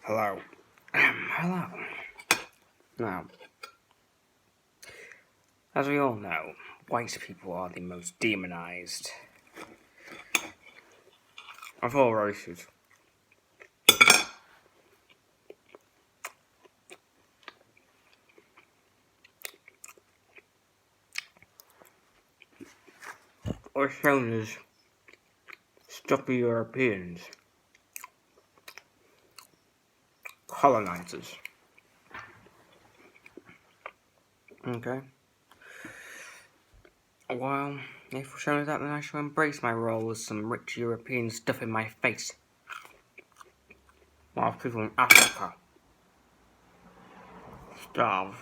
Hello. Hello. Now, as we all know, white people are the most demonized of all races. Or shown as stuffy Europeans, colonizers. Okay? Well, if we're shown as that, then I shall embrace my role as some rich European stuff in my face. While people in Africa starve.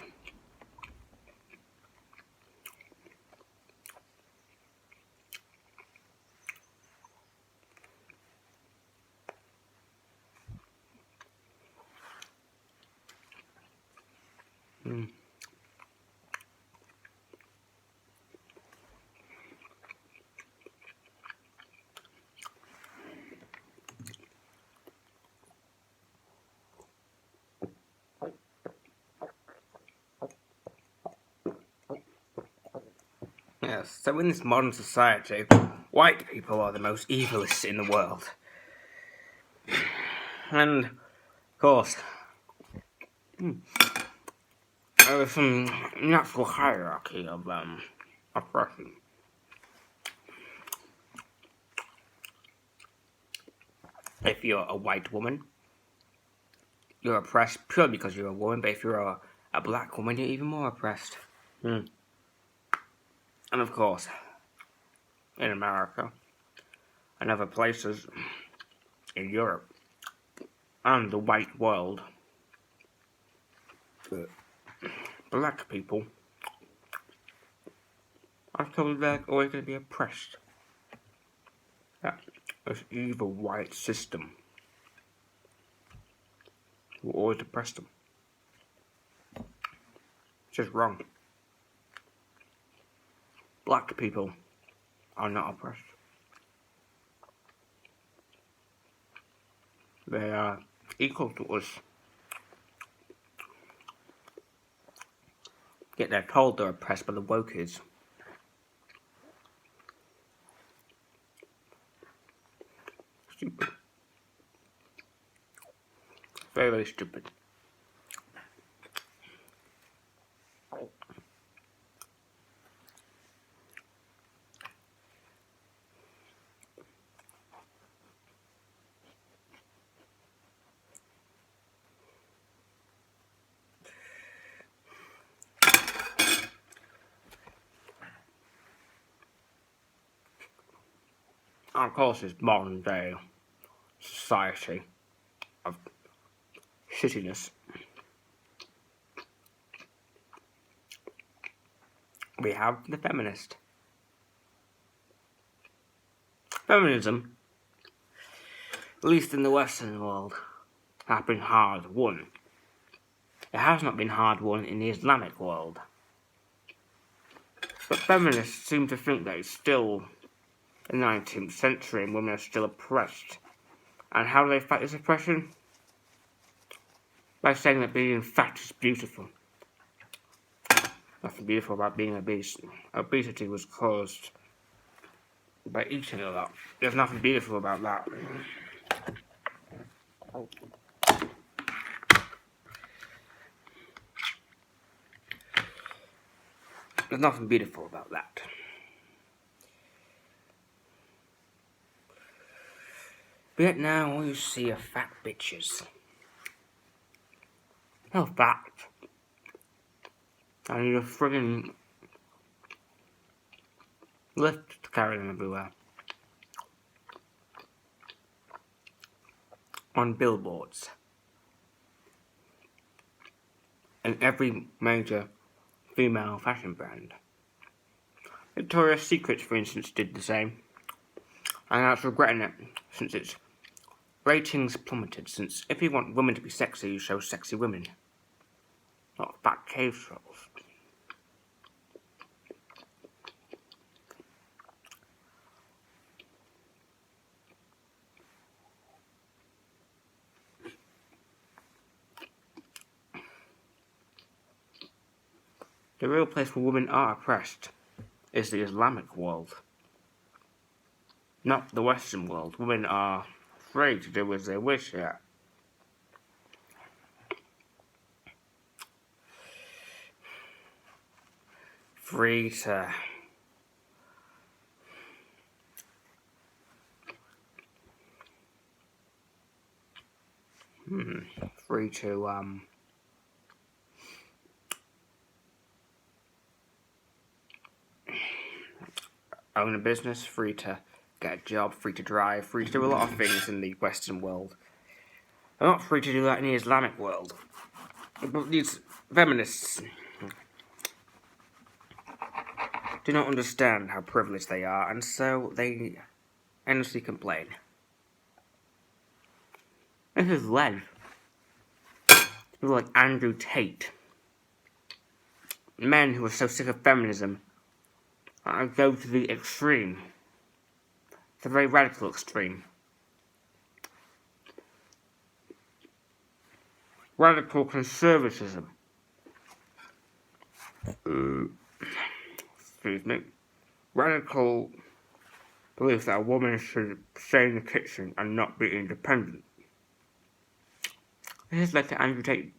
Mm. Yes, so in this modern society, white people are the most evilest in the world. And, of course, there is some natural hierarchy of oppression. If you're a white woman, you're oppressed purely because you're a woman, but if you're a black woman, you're even more oppressed. And of course, in America and other places in Europe and the white world, black people are told they're always going to be oppressed. That this evil white system will always oppress them. It's just wrong. Black people are not oppressed. They are equal to us. Yet they're told they're oppressed by the wokies. Stupid. Very, very stupid. Of course, it's modern day society of shittiness. We have the feminist. Feminism, at least in the Western world, has been hard won. It has not been hard won in the Islamic world. But feminists seem to think that it's still the 19th century and women are still oppressed. And how do they fight this oppression? By saying that being fat is beautiful. Nothing beautiful about being obese. Obesity was caused by eating a lot. There's nothing beautiful about that. There's nothing beautiful about that. But yet now all you see are fat bitches. How fat. And you're friggin' lift to carry them everywhere. On billboards. And every major female fashion brand. Victoria's Secret, for instance, did the same. And now it's regretting it, since its ratings plummeted. Since if you want women to be sexy, you show sexy women, not fat cave trolls. The real place where women are oppressed is the Islamic world, not the Western world. Women are free to do as they wish here. Free to free to own a business, free to get a job, free to drive, free to do a lot of things in the Western world. They're not free to do that in the Islamic world. But these feminists do not understand how privileged they are, and so they endlessly complain. This has led to people like Andrew Tate, men who are so sick of feminism, go to the extreme, the very radical extreme. Radical conservatism. Excuse me. Radical belief that a woman should stay in the kitchen and not be independent. This has led to Andrew Tate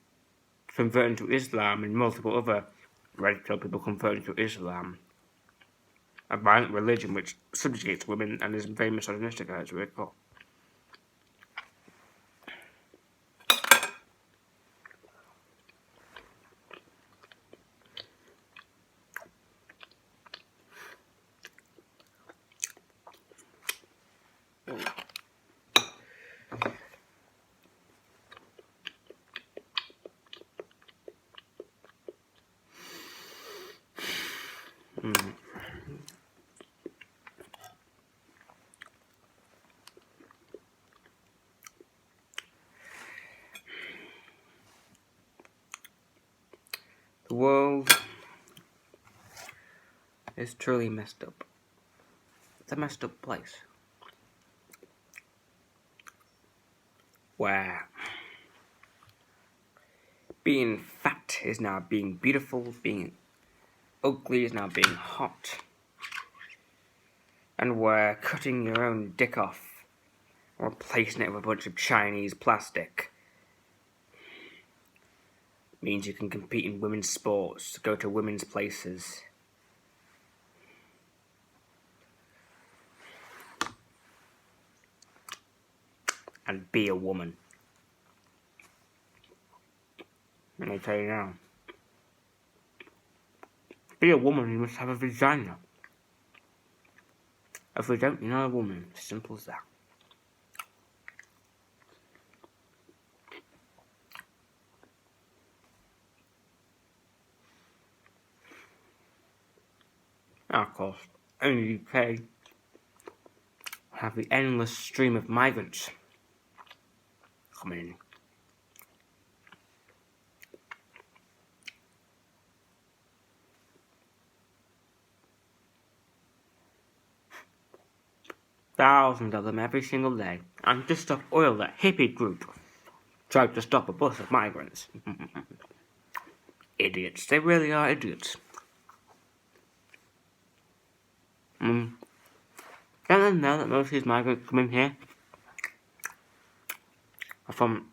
converting to Islam and multiple other radical people converting to Islam, a violent religion which subjugates women and is very misogynistic as we recall. The world is truly messed up. It's a messed up place. Where being fat is now being beautiful, being ugly is now being hot, and where cutting your own dick off or replacing it with a bunch of Chinese plastic means you can compete in women's sports, go to women's places. And be a woman. And I tell you now, be a woman, you must have a vagina. If you don't, you're not a woman. Simple as that. Now, of course, in the UK, have the endless stream of migrants coming in. Thousands of them every single day. And to stop oil, that hippie group tried to stop a bus of migrants. Idiots. They really are idiots. Don't they know that most of these migrants coming here are from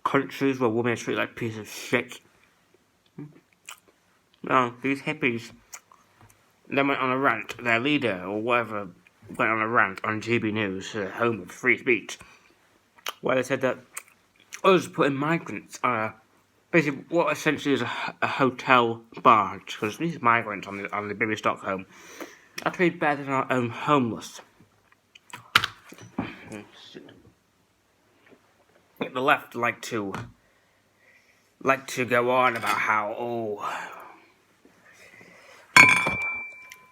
countries where women are treated like pieces of shit? No, these hippies, they went on a rant, their leader or whatever went on a rant on GB News, home of free speech, where they said that us putting migrants on basically what essentially is a hotel barge, because these migrants on the Billy Stockholm are treated better than our own homeless. The left like to go on about how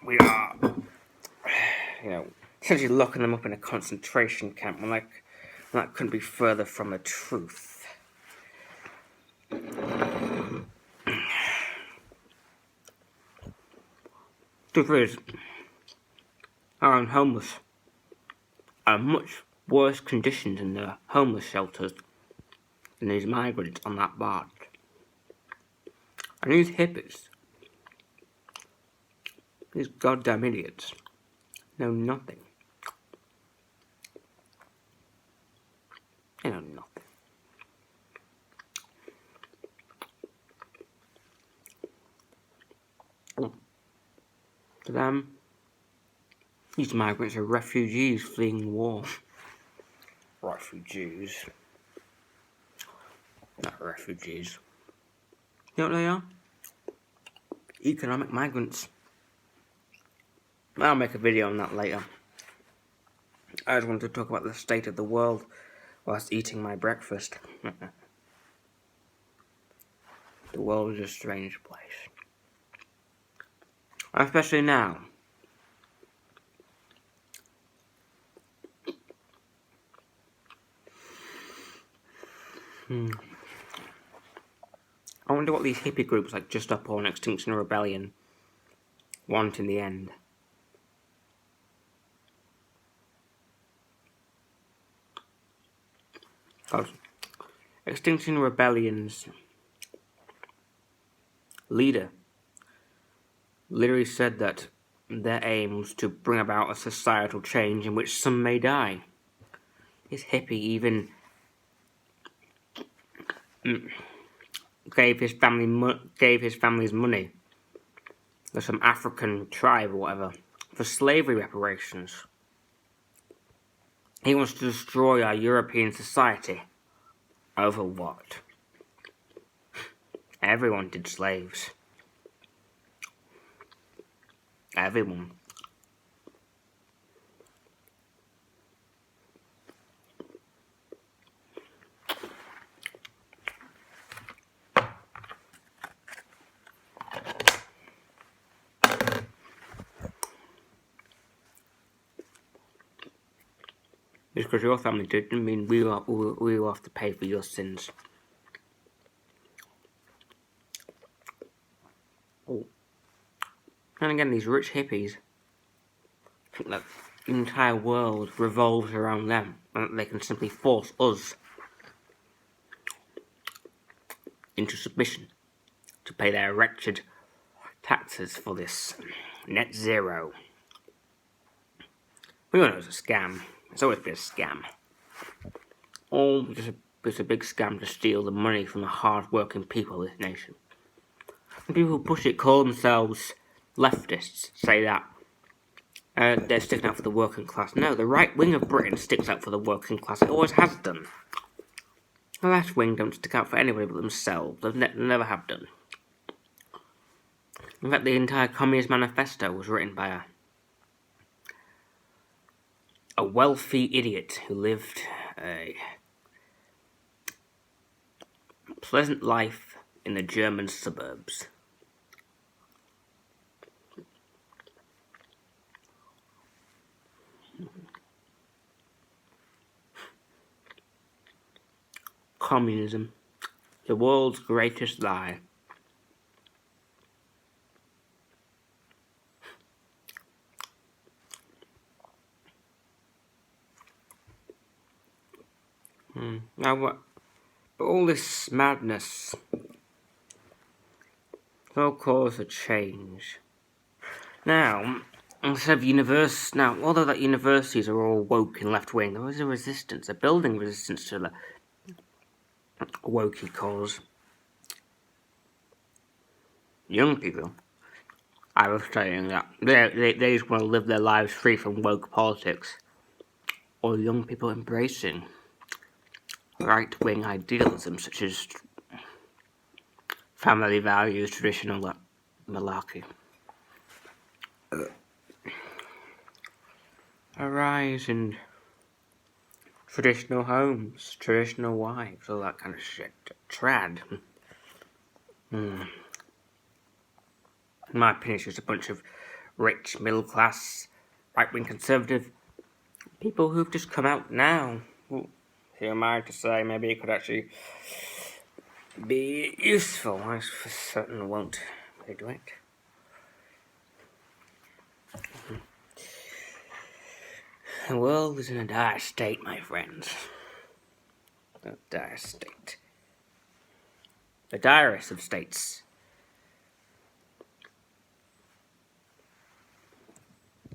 we are, essentially locking them up in a concentration camp. And that couldn't be further from the truth. Truth is, our own homeless are much worse conditions in the homeless shelters than these migrants on that barge. And these hippies, these goddamn idiots, know nothing. They know nothing. To them, these migrants are refugees fleeing war. Refugees. Not refugees. You know what they are? Economic migrants. I'll make a video on that later. I just wanted to talk about the state of the world whilst eating my breakfast. The world is a strange place. Especially now. I wonder what these hippie groups like Just Up or Extinction Rebellion want in the end. Because Extinction Rebellion's leader literally said that their aim was to bring about a societal change in which some may die. This hippie even gave his family's money to some African tribe or whatever for slavery reparations. He wants to destroy our European society. Over what? Everyone did slaves. Everyone. Just because your family did doesn't mean we will have to pay for your sins. Oh. And again, these rich hippies think that the entire world revolves around them and that they can simply force us into submission to pay their wretched taxes for this net zero. We all know it's a scam. It's always been a scam. All just a big scam to steal the money from the hard-working people of this nation. And people who push it call themselves leftists, say that they're sticking up for the working class. No, the right wing of Britain sticks up for the working class. It always has done. The left wing don't stick up for anybody but themselves. They never have done. In fact, the entire Communist Manifesto was written by a wealthy idiot who lived a pleasant life in the German suburbs. Communism, the world's greatest lie. Now what? But all this madness will cause a change. Now, instead of although that universities are all woke and left wing, there is a resistance, a building resistance to the wokey cause. Young people, I was saying that they just want to live their lives free from woke politics, or young people embracing right-wing idealism such as family values, traditional malarkey. A rise in traditional homes, traditional wives, all that kind of shit. Trad. In my opinion, it's just a bunch of rich, middle-class, right-wing conservative people who've just come out now. Who am I to say? Maybe it could actually be useful. I for certain won't do it. The world is in a dire state, my friends. A dire state. The direst of states.